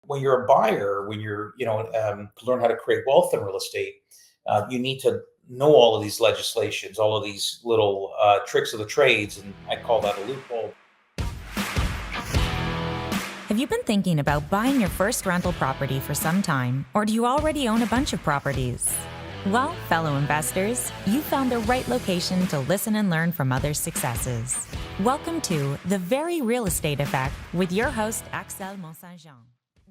when you're a buyer, when you're, to learn how to create wealth in real estate, you need to know all of these legislations, all of these little tricks of the trades, and I call that a loophole. Have you been thinking about buying your first rental property for some time, or do you already own a bunch of properties? Well, fellow investors, you found the right location to listen and learn from others' successes. Welcome to The Very Real Estate Effect with your host, Axel Mont-Saint-Jean.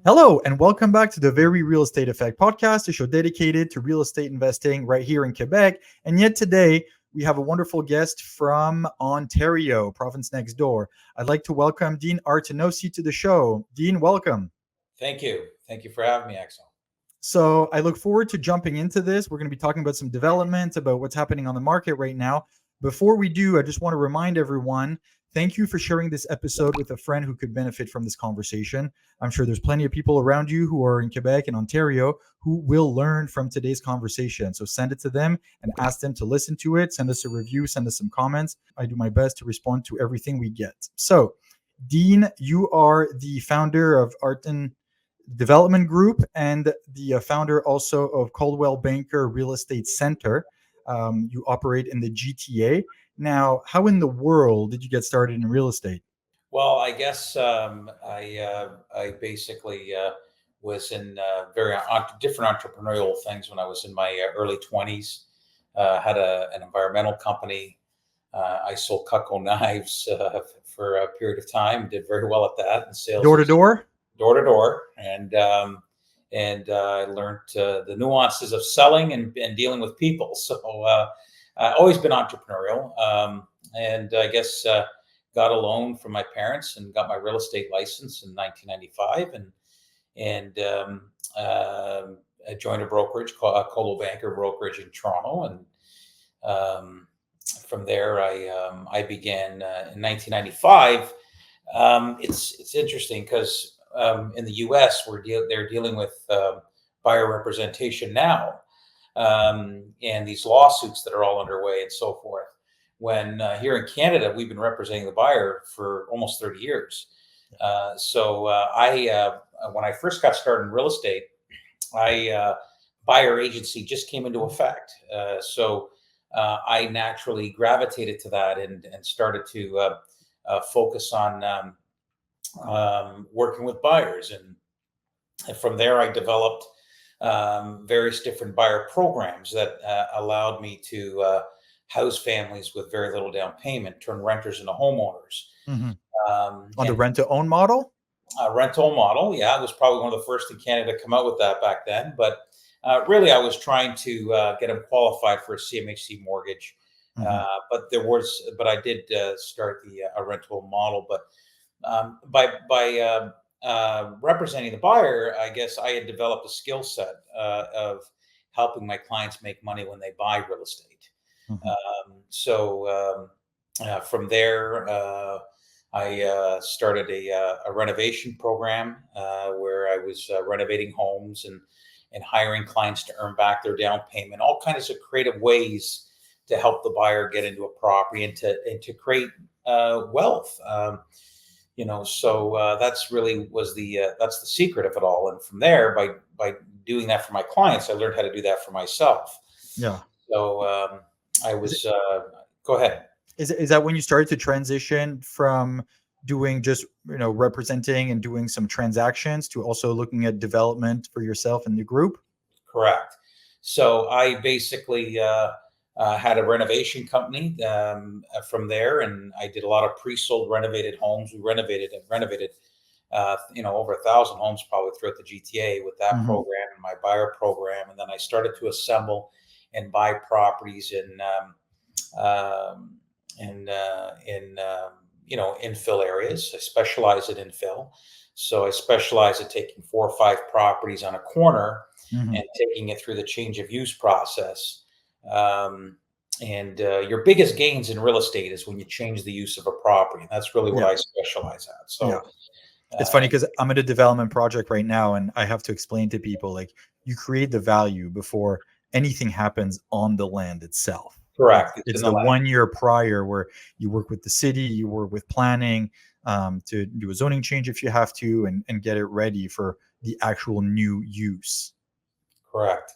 Hello, and welcome back to The Very Real Estate Effect podcast, a show dedicated to real estate investing right here in Quebec. And yet today, we have a wonderful guest from Ontario, province next door. I'd like to welcome Dean Artenosi to the show. Dean, welcome. Thank you. Thank you for having me, Axel. So I look forward to jumping into this. We're going to be talking about some development, about what's happening on the market right now. Before we do, I just want to remind everyone, thank you for sharing this episode with a friend who could benefit from this conversation. I'm sure there's plenty of people around you who are in Quebec and Ontario who will learn from today's conversation. So send it to them and ask them to listen to it. Send us a review, send us some comments. I do my best to respond to everything we get. So, Dean, you are the founder of Arten Development Group and the founder also of Coldwell Banker Real Estate Center. You operate in the GTA. Now, how in the world did you get started in real estate? Well, I guess I basically was in very different entrepreneurial things when I was in my early 20s. Had an environmental company. I sold Cutco knives for a period of time. Did very well at that. And sales door to door, and I learned the nuances of selling and dealing with people. So I've always been entrepreneurial, and I guess got a loan from my parents and got my real estate license in 1995, and I joined a brokerage called Coldwell Banker Brokerage in Toronto, and from there I began in 1995. It's interesting because in the U.S. they're dealing with buyer representation now, and these lawsuits that are all underway and so forth. When here in Canada, we've been representing the buyer for almost 30 years. So when I first got started in real estate, buyer agency just came into effect. So I naturally gravitated to that and started to focus on working with buyers. And from there, I developed various different buyer programs that allowed me to house families with very little down payment, turn renters into homeowners. Mm-hmm. On the rent-to-own model? Rental model, yeah. It was probably one of the first in Canada to come out with that back then. But really, I was trying to get them qualified for a CMHC mortgage. Mm-hmm. But I did start a rental model. But by representing the buyer, I guess I had developed a skill set of helping my clients make money when they buy real estate. Mm-hmm. So from there, I started a renovation program where I was renovating homes and hiring clients to earn back their down payment, all kinds of creative ways to help the buyer get into a property and to create wealth. So that's really that's the secret of it all. And from there, by doing that for my clients, I learned how to do that for myself. Yeah. So I was. Go ahead. Is that when you started to transition from doing just representing and doing some transactions to also looking at development for yourself and the group? Correct. So I basically had a renovation company from there, and I did a lot of pre-sold renovated homes. We renovated over 1,000 homes probably throughout the GTA with that program and my buyer program. And then I started to assemble and buy properties in infill areas. I specialize in infill. So I specialize in taking 4 or 5 properties on a corner and taking it through the change of use process. And your biggest gains in real estate is when you change the use of a property. And that's really what I specialize at. So it's funny because I'm at a development project right now, and I have to explain to people, like, you create the value before anything happens on the land itself. Correct. It's the 1 year prior where you work with the city, you work with planning, to do a zoning change if you have to, and get it ready for the actual new use. Correct.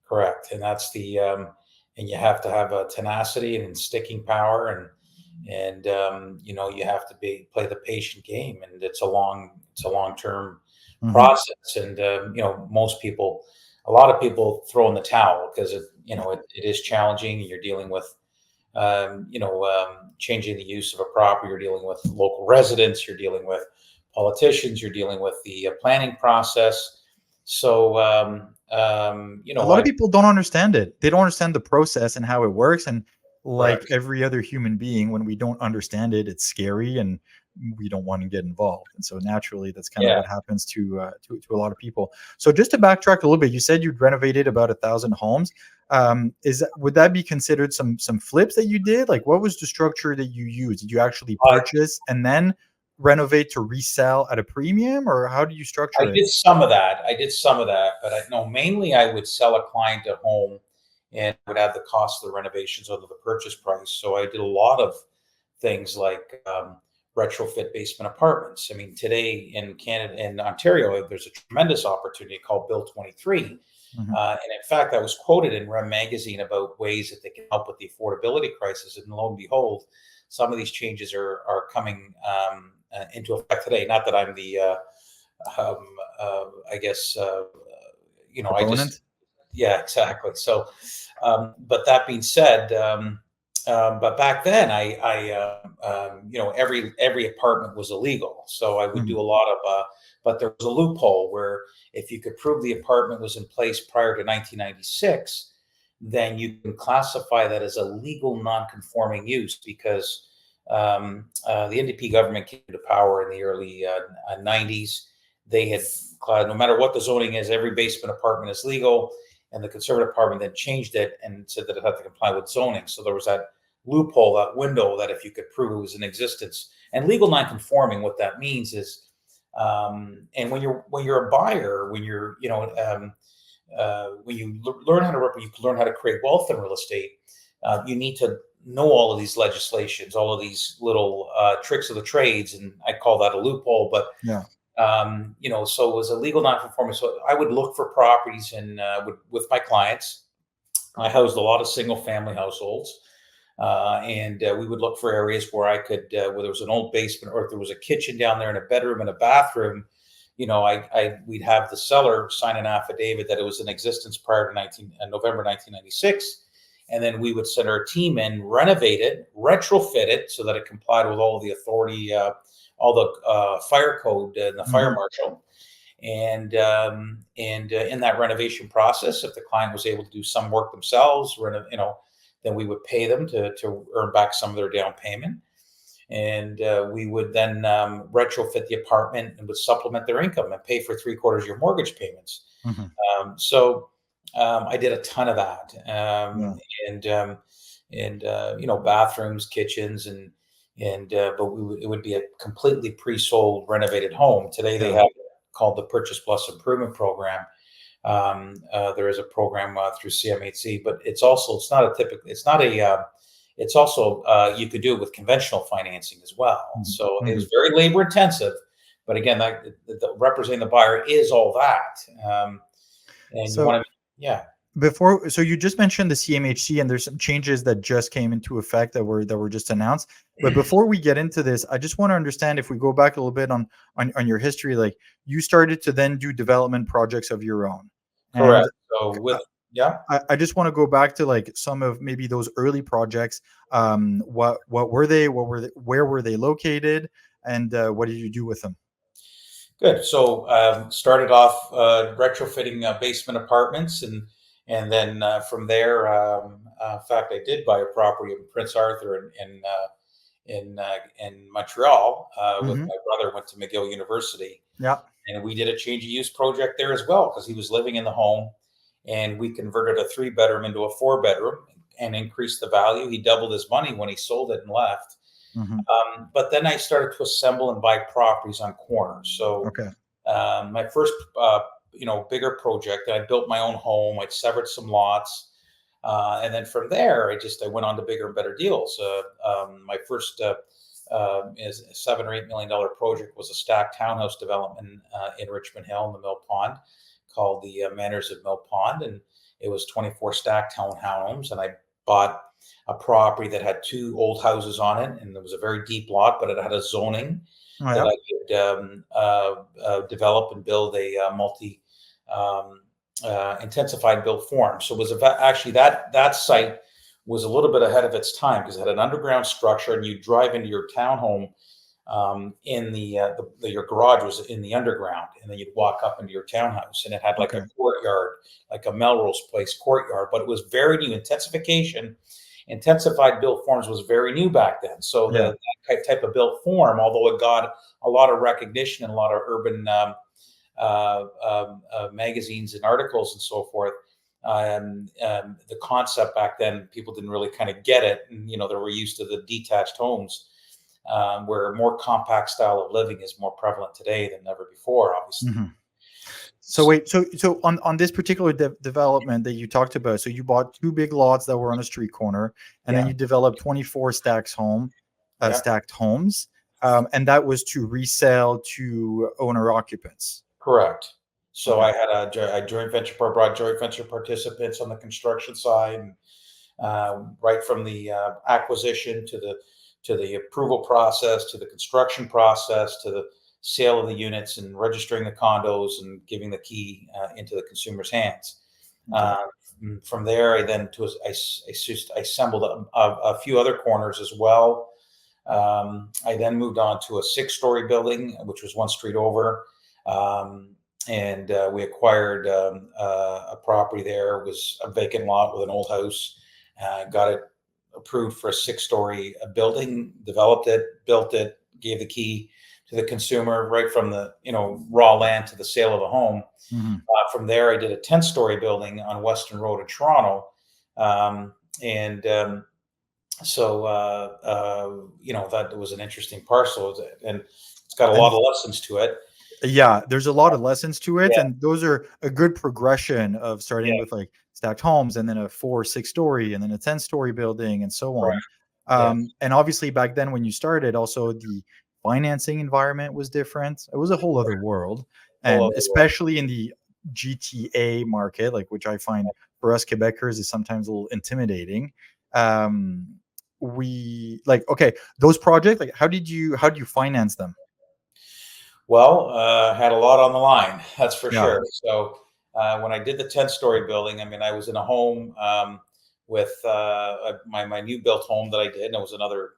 Correct. And that's and you have to have a tenacity and sticking power, and you have to play the patient game, and it's a long-term Mhm. process. And, a lot of people throw in the towel because it is challenging. You're dealing with, changing the use of a property. You're dealing with local residents. You're dealing with politicians. You're dealing with the planning process. So, A lot of I people don't understand it. They don't understand the process and how it works. And like correct. every other human being, when we don't understand it, it's scary and we don't want to get involved. And so naturally, that's kind of Yeah, what happens to a lot of people. So just to backtrack a little bit, you said you'd renovated about 1,000 homes. Would that be considered some flips that you did? Like, what was the structure that you used? Did you actually I purchase and then renovate to resell at a premium, or how do you I structure it? did some of that. I did some of that, but I no, mainly I would sell a client a home and would add the cost of the renovations onto the purchase price. So I did a lot of things like retrofit basement apartments. I mean, today in Canada, in Ontario, there's a tremendous opportunity called Bill 23. Mhm. And in fact, I was quoted in REM magazine about ways that they can help with the affordability crisis. And lo and behold, some of these changes are coming into effect today. Not that I'm the um, I guess I just Proponent? yeah, exactly. So, but that being said, but back then, every apartment was illegal, so I would Mhm. do a lot of. But there was a loophole where if you could prove the apartment was in place prior to 1996, then you can classify that as a legal non-conforming use because the NDP government came to power in the early 90s. They had no matter what the zoning is, every basement apartment is legal, and the conservative apartment then changed it and said that it had to comply with zoning. So there was that loophole, that window, that if you could prove it was in existence. And legal non-conforming, what that means is, and when you're a buyer, when you learn how to you learn how to create wealth in real estate, you need to know all of these legislations, all of these little tricks of the trades, and I call that a loophole. But Yeah. so it was a legal non-conforming. So I would look for properties and with my clients. I housed a lot of single-family households, and we would look for areas where I could, where there was an old basement, or if there was a kitchen down there and a bedroom and a bathroom. We'd have the seller sign an affidavit that it was in existence prior to November 1996, and then we would send our team in, renovate it, retrofit it so that it complied with all of the authority, all the fire code and the fire Mhm. marshal. And in that renovation process, if the client was able to do some work themselves, then we would pay them to earn back some of their down payment, and we would then retrofit the apartment and would supplement their income and pay for three-quarters of your mortgage payments. Mhm. So I did a ton of that, Yeah. and bathrooms, kitchens, but it would be a completely pre-sold, renovated home. Today they Yeah. have called the Purchase Plus Improvement Program. There is a program through CMHC, but it's also you could do it with conventional financing as well. Mhm. So it was Mhm. very labor intensive, but again, representing the buyer is all that. And you So want to, yeah, so you just mentioned the CMHC, and there's some changes that just came into effect that were just announced. But before we get into this, I just want to understand, if we go back a little bit on your history, like you started to then do development projects of your own. And correct. So yeah, I just want to go back to like some of maybe those early projects. What were they? Where were they located? And what did you do with them? good. So started off retrofitting basement apartments, and then from there, in fact, I did buy a property in Prince Arthur in Montreal with Hmm. my brother. Went to McGill University, Yeah. and we did a change of use project there as well because he was living in the home, and we converted a three-bedroom into a four-bedroom and increased the value. He doubled his money when he sold it and left. Hmm. But then I started to assemble and buy properties on corners. So Okay. my first, bigger project, I built my own home. I severed some lots, and then from there, I went on to bigger and better deals. My first is a $7 or $8 million project, was a stacked townhouse development in Richmond Hill in the Mill Pond called the Manors of Mill Pond. And it was 24 stacked townhomes. And I bought a property that had 2 old houses on it. And it was a very deep lot, but it had a zoning Oh, that yeah. I could develop and build a multi intensified built form. So it was actually that site was a little bit ahead of its time because it had an underground structure, and you drive into your townhome in your garage was in the underground, and then you'd walk up into your townhouse, and it had like Okay. a courtyard, like a Melrose Place courtyard, but it was very new. Intensified built forms was very new back then. So Yeah. that type of built form, although it got a lot of recognition and a lot of urban magazines and articles and so forth. The concept back then, people didn't really kind of get it, and they were used to the detached homes, where a more compact style of living is more prevalent today than ever before, obviously. Mhm. So wait, so on this particular development that you talked about, so you bought 2 big lots that were on a street corner, and then Yeah, you developed 24 yeah, stacked homes, and that was to resell to owner occupants. correct. So Okay. I had a joint venture, brought joint venture participants on the construction side, and right from the acquisition to the approval process, to the construction process, to the sale of the units and registering the condos and giving the key into the consumer's hands. Okay. Uh, from there, I assembled a few other corners as well. I then moved on to a 6-story building, which was one street over. And we acquired a property there. It was a vacant lot with an old house. Got it approved for a 6-story building, developed it, built it, gave the key to the consumer right from the raw land to the sale of the home. Mhm. From there, I did a 10-story building on Western Road in Toronto, and so that was an interesting parcel, and it's got a And lot of lessons to it. yeah, there's a lot of lessons to it, Yeah, and those are a good progression of starting yeah, with like stacked homes, and then a 6-story, and then a 10-story building, and so correct. on. Yeah, And obviously back then when you started, also the financing environment was different. It was a whole other world, whole and other world. especially in the GTA market, like which I find for us Quebecers is sometimes a little intimidating. Um, we like okay, those projects, like how do you finance them? Well, had a lot on the line, that's for Yeah. sure. So when I did the 10-story building, I mean, I was in a home with my new built home that I did, and it was another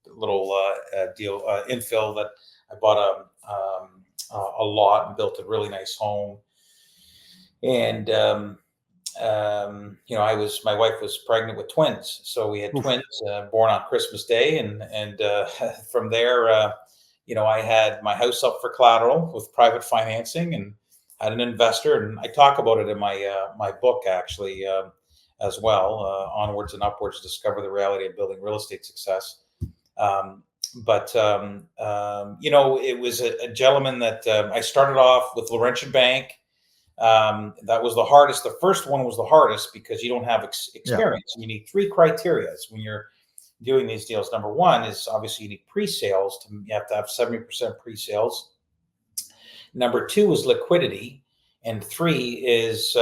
little deal infill that I bought a lot and built a really nice home. And my wife was pregnant with twins, so we had Oof. twins born on Christmas Day, and from there, I had my house up for collateral with private financing, and had an investor, and I talk about it in my book actually as well, Onwards and Upwards: Discover the Reality of Building Real Estate Success. But it was a gentleman that I started off with Laurentian Bank. That was the hardest. The first one was the hardest because you don't have Yeah. experience. You need 3 criteria when you're doing these deals. Number one is obviously you need pre-sales. You have to have 70% pre-sales. Number 2 is liquidity, and 3 is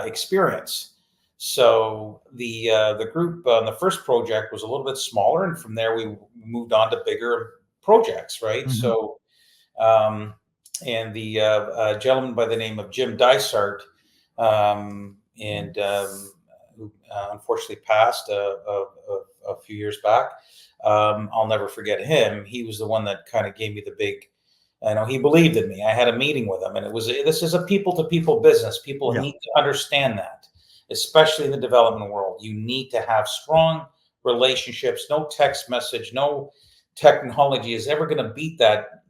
experience. So the group on the first project was a little bit smaller, and from there we moved on to bigger projects, right? Mhm. Um, and the gentleman by the name of Jim Dysart, and who unfortunately passed a few years back. I'll never forget him. He was the one that kind of gave me the big. I know he believed in me. I had a meeting with him, and this is a people to people business. People Yeah. need to understand that, especially in the development world. You need to have strong relationships. No text message, no technology is ever going to beat that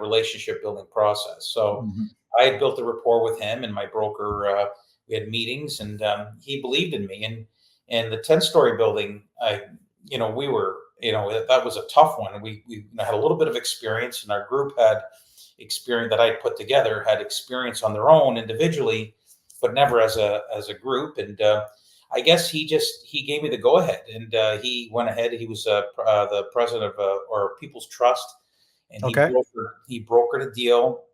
relationship building process. So Mhm. I had built a rapport with him and my broker. We had meetings, and he believed in me. And the 10-story building, we were, that was a tough one. And we had a little bit of experience, and our group had experience that I put together, had experience on their own individually, but never as a group. And I guess he gave me the go ahead, and he went ahead. He was the president of or People's Trust, and Okay. he brokered a deal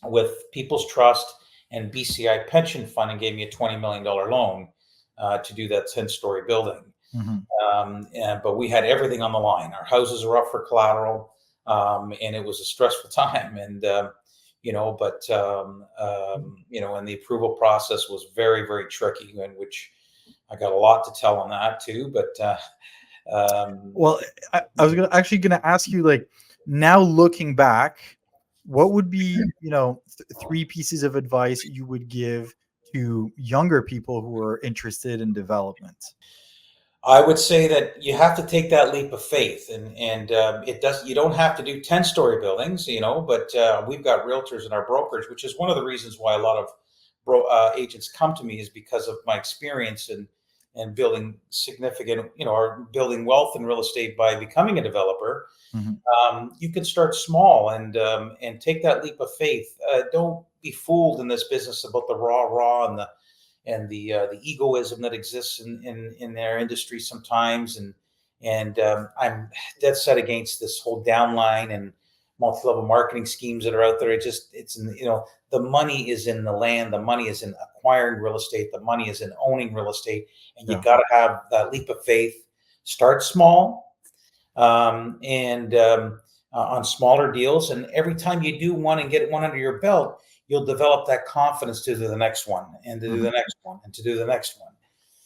with People's Trust and BCI Pension Fund and gave me a $20 million loan to do that 10-story building. Mhm. But we had everything on the line. Our houses were up for collateral, and it was a stressful time. And and the approval process was very, very tricky, in which I got a lot to tell on that too. But Well, I was actually gonna ask you, like, now looking back, what would be, three pieces of advice you would give to younger people who are interested in development? I would say that you have to take that leap of faith, and it does. You don't have to do 10-story buildings, but we've got realtors in our brokerage, which is one of the reasons why a lot of agents come to me, is because of my experience in building significant, or building wealth in real estate by becoming a developer. Mhm. You can start small and take that leap of faith. Don't be fooled in this business about the raw and the egoism that exists in their industry sometimes. And I'm dead set against this whole downline and multi-level marketing schemes that are out there. The money is in the land, the money is in acquiring real estate, the money is in owning real estate, and you Yeah. got to have that leap of faith. Start small, and on smaller deals, and every time you do one and get one under your belt, you'll develop that confidence to do the next one, and to do the Mhm. next one, and to do the next one.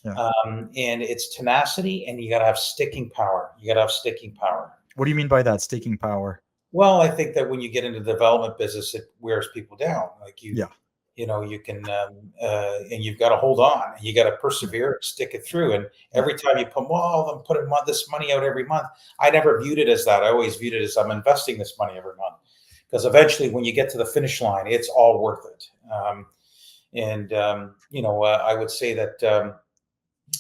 Yeah. And it's tenacity, and you got to have sticking power. You got to have sticking power. What do you mean by that, sticking power? Well, I think that when you get into the development business, it wears people down. Like Yeah. you can, and you've got to hold on. You got to Yeah. persevere and stick it through. And Yeah. every time you put, well, I'm putting this money out every month. I never viewed it as that. I always viewed it as I'm investing this money every month, because eventually, when you get to the finish line, it's all worth it. I would say that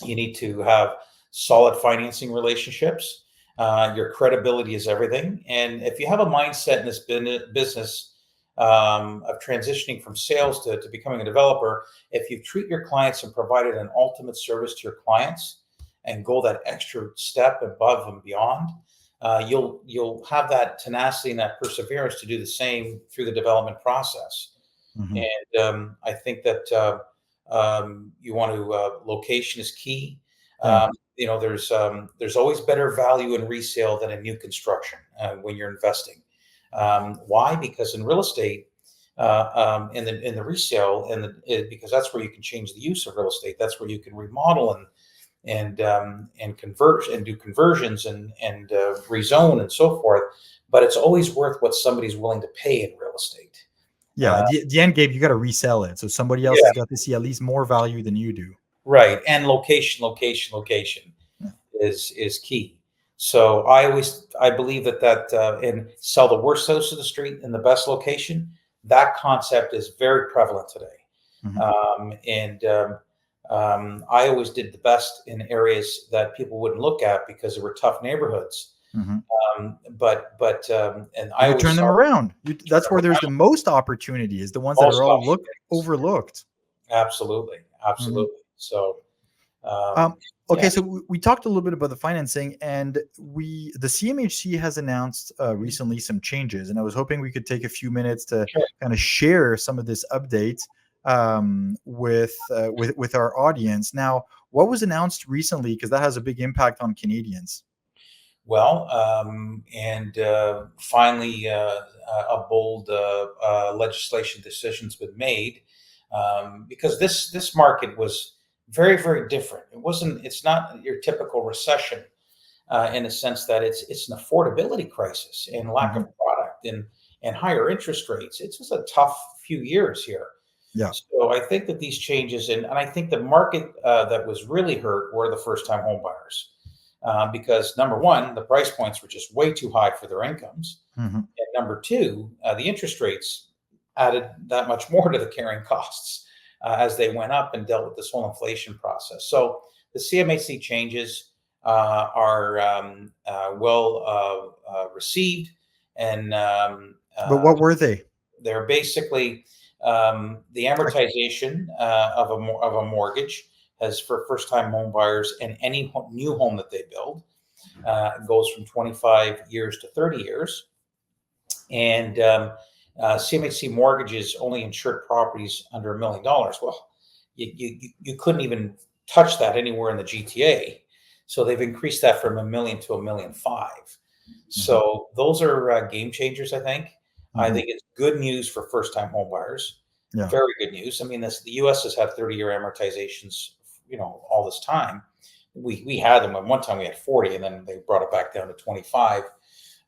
you need to have solid financing relationships. Your credibility is everything. And if you have a mindset in this business of transitioning from sales to becoming a developer, if you treat your clients and provided an ultimate service to your clients and go that extra step above and beyond, you'll have that tenacity and that perseverance to do the same through the development process. Mhm. And I think that you want to location is key. Yeah. There's always better value in resale than in new construction when you're investing. Why? Because in real estate, in the resale, because that's where you can change the use of real estate. That's where you can remodel and convert and do conversions and rezone and so forth. But it's always worth what somebody's willing to pay in real estate. Yeah. Uh, The end game, you got to resell it. So somebody else yeah, has got to see at least more value than you do. right. And location Yeah. is key. So I believe that and sell the worst house of the street in the best location. That concept is very prevalent today. Mhm. I always did the best in areas that people wouldn't look at because they were tough neighborhoods. Mhm. And I You could always turn them saw around. That's where there's the most opportunity, is the ones that most are all opportunities. overlooked. Absolutely, Mhm. absolutely. So Um, yeah. okay, so we talked a little bit about the financing, and the CMHC has announced recently some changes, and I was hoping we could take a few minutes to Sure. kind of share some of this update with our audience. Now, what was announced recently? Because that has a big impact on Canadians. Well, and finally, a bold legislation decision's been made, because this market was very, very different. It's not your typical recession, in a sense that it's an affordability crisis and lack of Mhm. product and higher interest rates. It's just a tough few years here. Yeah. So I think that these changes, and I think the market that was really hurt were the first time home buyers, because number one, the price points were just way too high for their incomes. Mhm. And number two, the interest rates added that much more to the carrying costs as they went up and dealt with this whole inflation process. So the CMHC changes are well received, and But what were they? they're basically the I, amortization of a mortgage has for first-time home buyers, and any new home that they build goes from 25 years to 30 years. And CMHC mortgages only insured properties under $1 million. Well, you couldn't even touch that anywhere in the GTA. So they've increased that from $1 million to $1.5 million. So those are game changers, I think. I think it's good news for first-time home buyers. Yeah. Very good news. I mean, the U.S. has had 30-year amortizations, all this time. We had them, and one time we had 40, and then they brought it back down to 25.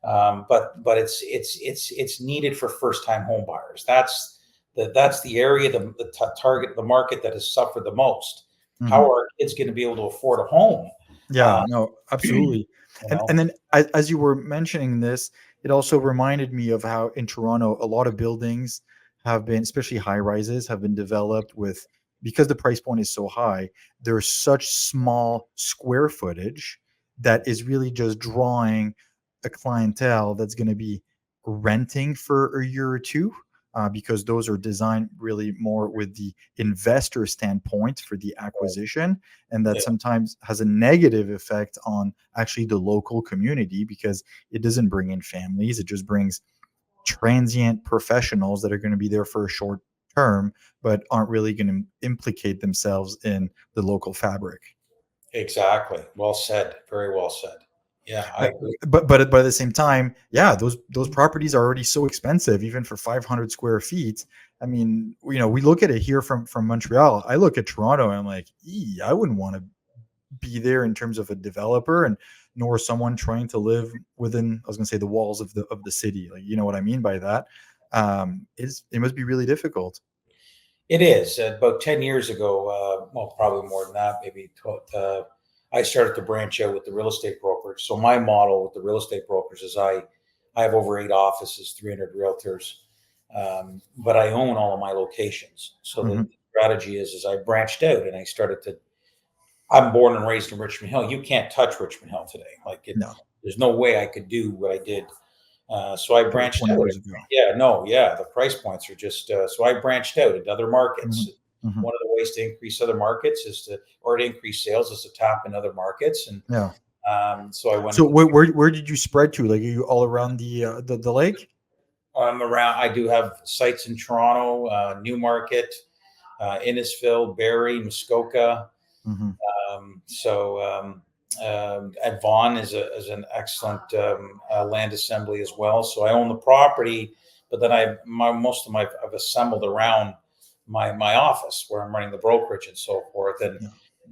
But it's needed for first-time home buyers. That's the area, the target, the market that has suffered the most. How are kids going to be able to afford a home? Yeah, no, absolutely. You know? And then as you were mentioning this, it also reminded me of how in Toronto, a lot of buildings have been, especially high rises, have been developed with, because the price point is so high, there's such small square footage that is really just drawing a clientele that's going to be renting for a year or two. Because those are designed really more with the investor standpoint for the acquisition, and that sometimes has a negative effect on actually the local community, because it doesn't bring in families, it just brings transient professionals that are going to be there for a short term but aren't really going to implicate themselves in the local fabric. Exactly. Well said. Very well said. Yeah, I agree. But at the same time, yeah, those properties are already so expensive, even for 500 square feet. I mean, we look at it here from Montreal. I look at Toronto and I'm like, I wouldn't want to be there in terms of a developer, and nor someone trying to live within, I was going to say, the walls of the city. Like, you know what I mean by that? It must be really difficult. It is. About 10 years ago, well, probably more than that, maybe 12, I started to branch out with the real estate brokerage. So my model with the real estate brokers is I have over 8 offices, 300 realtors, but I own all of my locations. So the strategy is I branched out and I started to. I'm born and raised in Richmond Hill. You can't touch Richmond Hill today. No. There's no way I could do what I did. So I branched 20 out. years ago. The price points are just. So I branched out into other markets. Mm-hmm. One of the ways to increase other markets to increase sales is to tap in other markets. And so I went. So where did you spread to? Like, are you all around the lake? I'm around. I do have sites in Toronto, Newmarket, Innisfil, Barrie, Muskoka. At Vaughan is an excellent land assembly as well. So I own the property, but then I've assembled around my office where I'm running the brokerage and so forth, and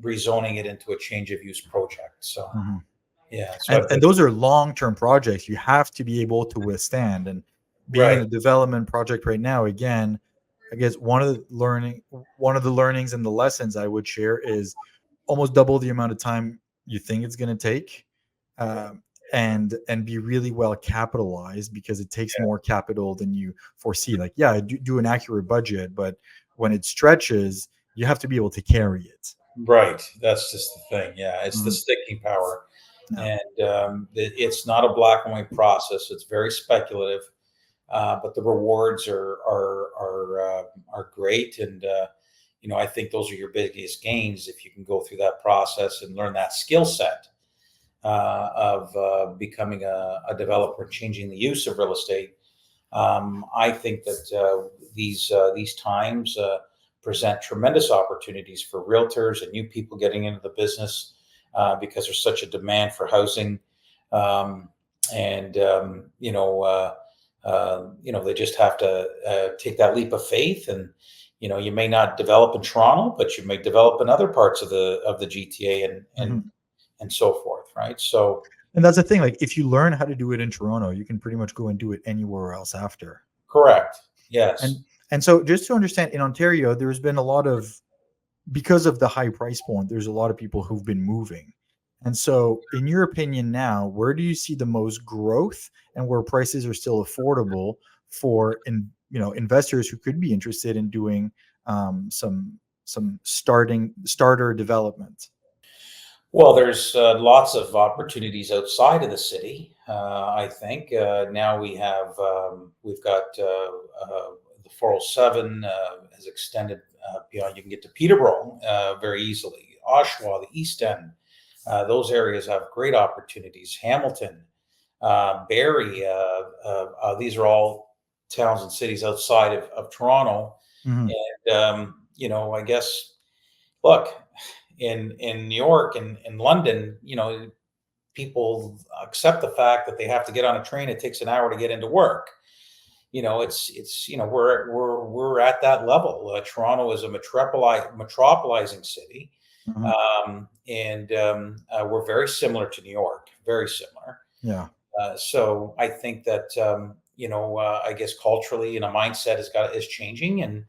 rezoning it into a change of use project. So and those are long-term projects you have to be able to withstand. And being in a development project right now, again, I guess one of the learnings and the lessons I would share is almost double the amount of time you think it's going to take, and be really well capitalized, because it takes more capital than you foresee. Like, do an accurate budget, but when it stretches, you have to be able to carry it. Right. That's just the thing. Yeah. It's the sticking power. No. And it's not a black and white process. It's very speculative, but the rewards are great. And, I think those are your biggest gains if you can go through that process and learn that skill set of becoming a developer and changing the use of real estate. I think that these times present tremendous opportunities for realtors and new people getting into the business, because there's such a demand for housing, they just have to take that leap of faith. And you may not develop in Toronto, but you may develop in other parts of the GTA and so forth, right? So, and that's the thing. Like, if you learn how to do it in Toronto, you can pretty much go and do it anywhere else after. Correct. Yes. And so, just to understand, in Ontario, there's been a lot of, because of the high price point, there's a lot of people who've been moving. And so, in your opinion now, where do you see the most growth, and where prices are still affordable for investors who could be interested in doing some starter development? Well, there's lots of opportunities outside of the city. I think now we've got the 407 has extended beyond. You can get to Peterborough very easily. Oshawa, the East End. Those areas have great opportunities. Hamilton, Barrie. These are all towns and cities outside of Toronto. Mhm. And I guess, look, in New York and in London, people accept the fact that they have to get on a train. It takes an hour to get into work. We're at that level. Toronto is a metropolizing city, Mhm. and we're very similar to New York, very similar. Yeah. So I think that I guess culturally, and a mindset is changing, and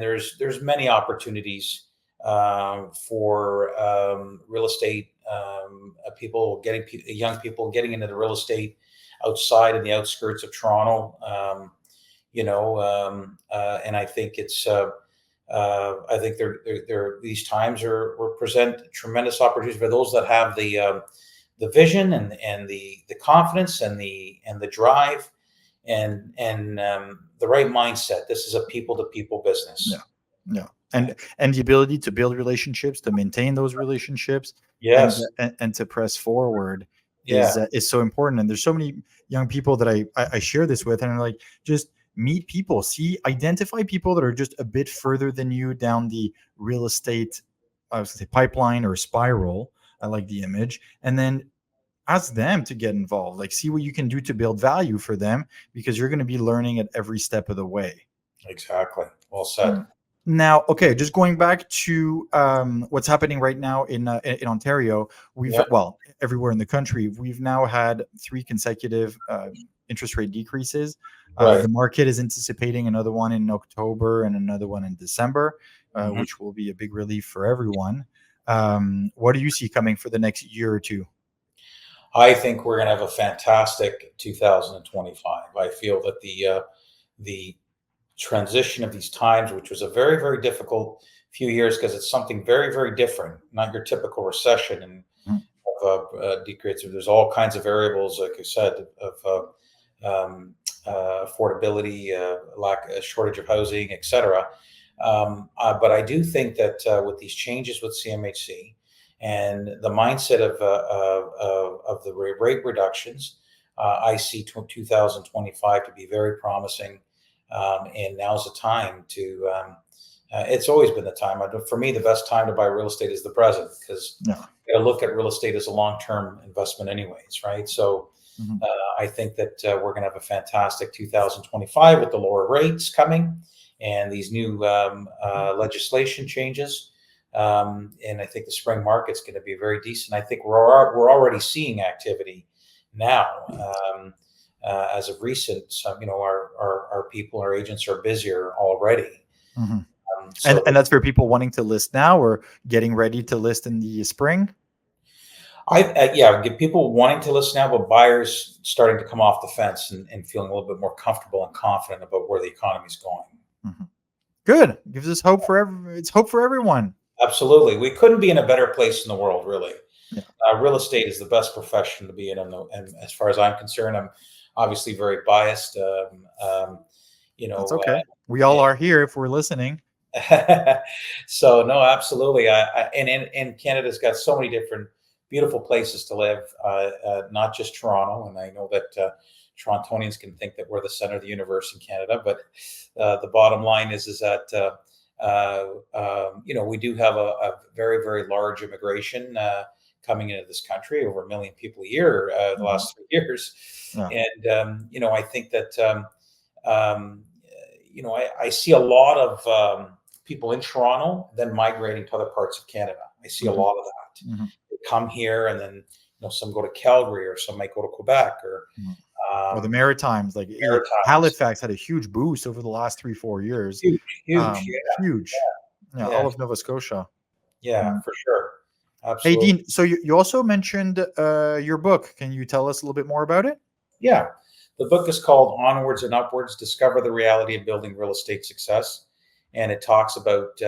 there's many opportunities for real estate people young people getting into the real estate outside in the outskirts of Toronto. And I think I think these times will present tremendous opportunities for those that have the vision and the confidence and the drive and the right mindset. This is a people to people business. Yeah. And the ability to build relationships, to maintain those relationships, Yes. and to press forward Yeah. is so important. And there's so many young people that I share this with, and I'm like, just meet people, identify people that are just a bit further than you down the real estate, I was gonna say pipeline or spiral. I like the image, and then ask them to get involved. Like, see what you can do to build value for them, because you're going to be learning at every step of the way. Exactly. Well said. Now, okay, just going back to what's happening right now in Ontario, Yeah. everywhere in the country, we've now had 3 consecutive interest rate decreases. Right. The market is anticipating another one in October and another one in December, Mhm. which will be a big relief for everyone. What do you see coming for the next year or two? I think we're going to have a fantastic 2025. I feel that the transition of these times, which was a very, very difficult few years because it's something very, very different, not your typical recession and Mhm. of decrease. There's all kinds of variables, like I said, of affordability, a shortage of housing, etc. But I do think that with these changes with CMHC and the mindset of the rate reductions, I see 2025 to be very promising. And now's the time to. It's always been the time. For me, the best time to buy real estate is the present, because Yeah. you got to look at real estate as a long-term investment, anyways, right? So Mhm. I think that we're going to have a fantastic 2025 with the lower rates coming and these new legislation changes. And I think the spring market's going to be very decent. I think we're already seeing activity now. As of recent, our people, our agents are busier already. Mhm. So And that's for people wanting to list now or getting ready to list in the spring. get people wanting to list now, but buyers starting to come off the fence and feeling a little bit more comfortable and confident about where the economy is going. Mhm. Good. Gives us hope for it's hope for everyone. Absolutely, we couldn't be in a better place in the world, really. Yeah. Real estate is the best profession to be in, and as far as I'm concerned, I'm obviously very biased. That's okay. We all are here if we're listening. So no, absolutely. And Canada's got so many different beautiful places to live, not just Toronto. And I know that Torontonians can think that we're the center of the universe in Canada, but the bottom line is that we do have a very, very large immigration coming into this country, over 1 million people a year the last 3 years. Yeah. And I think that I see a lot of people in Toronto then migrating to other parts of Canada. I see a Mhm. lot of that. Mhm. They come here, and then some go to Calgary, or some might go to Quebec, or Mhm. Or the Maritimes, like Maritimes. Halifax had a huge boost over the last 3-4 years. Huge, huge, Huge. Yeah, yeah, all of Nova Scotia. yeah, Mm. for sure, Hey, absolutely. Dean. So you also mentioned your book. Can you tell us a little bit more about it? Yeah, the book is called Onwards and Upwards: Discover the Reality of Building Real Estate Success, and it talks about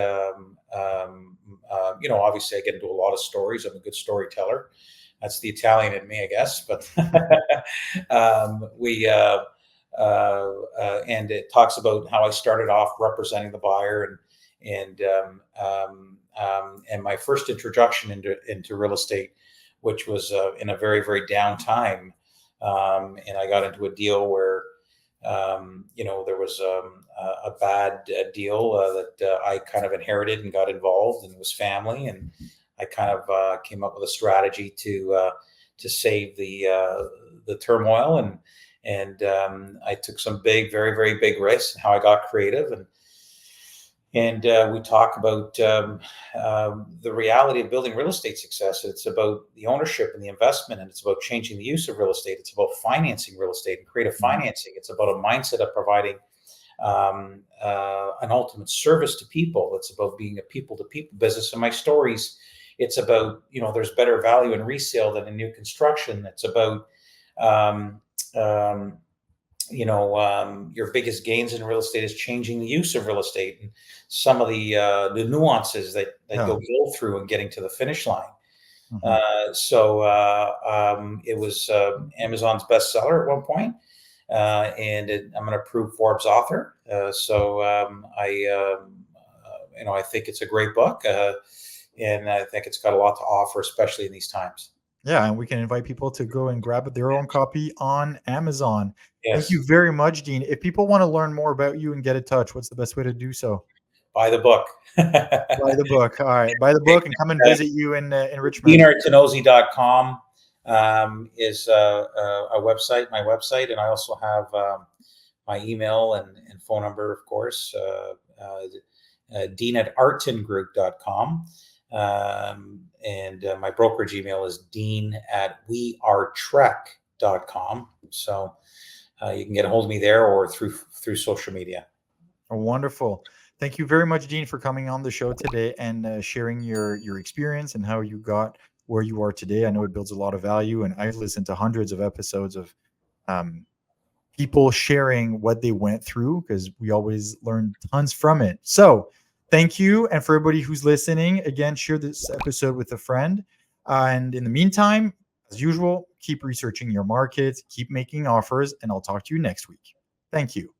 obviously I get into a lot of stories. I'm a good storyteller. That's the Italian in me, I guess. But we and it talks about how I started off representing the buyer, and my first introduction into real estate, which was in a very, very down time. And I got into a deal where, there was a bad deal that I kind of inherited and got involved, and it was family. And I kind of came up with a strategy to save the turmoil, and I took some big, very, very big risks, and how I got creative. And we talk about the reality of building real estate success. It's about the ownership and the investment, and it's about changing the use of real estate. It's about financing real estate and creative financing. It's about a mindset of providing an ultimate service to people. It's about being a people-to-people business. And my stories, it's about, there's better value in resale than in new construction. It's about your biggest gains in real estate is changing the use of real estate, and some of the nuances that go through and getting to the finish line. It was Amazon's bestseller at one point, and I'm an approved Forbes author. I think it's a great book, and I think it's got a lot to offer, especially in these times. Yeah, and we can invite people to go and grab their own copy on Amazon. Yes. Thank you very much, Dean. If people want to learn more about you and get in touch, what's the best way to do so? Buy the book. Buy the book. All right. Buy the book and come and visit you in Richmond. DeanArtenosi.com is a website, my website. And I also have my email and phone number, of course, Dean@artengroup.com. And my brokerage email is dean@wearetrek.com. So you can get a hold of me there or through social media. Oh, wonderful. Thank you very much, Dean, for coming on the show today and sharing your experience and how you got where you are today. I know it builds a lot of value, and I've listened to hundreds of episodes of people sharing what they went through, because we always learn tons from it. So thank you. And for everybody who's listening, again, share this episode with a friend. And in the meantime, as usual, keep researching your market, keep making offers, and I'll talk to you next week. Thank you.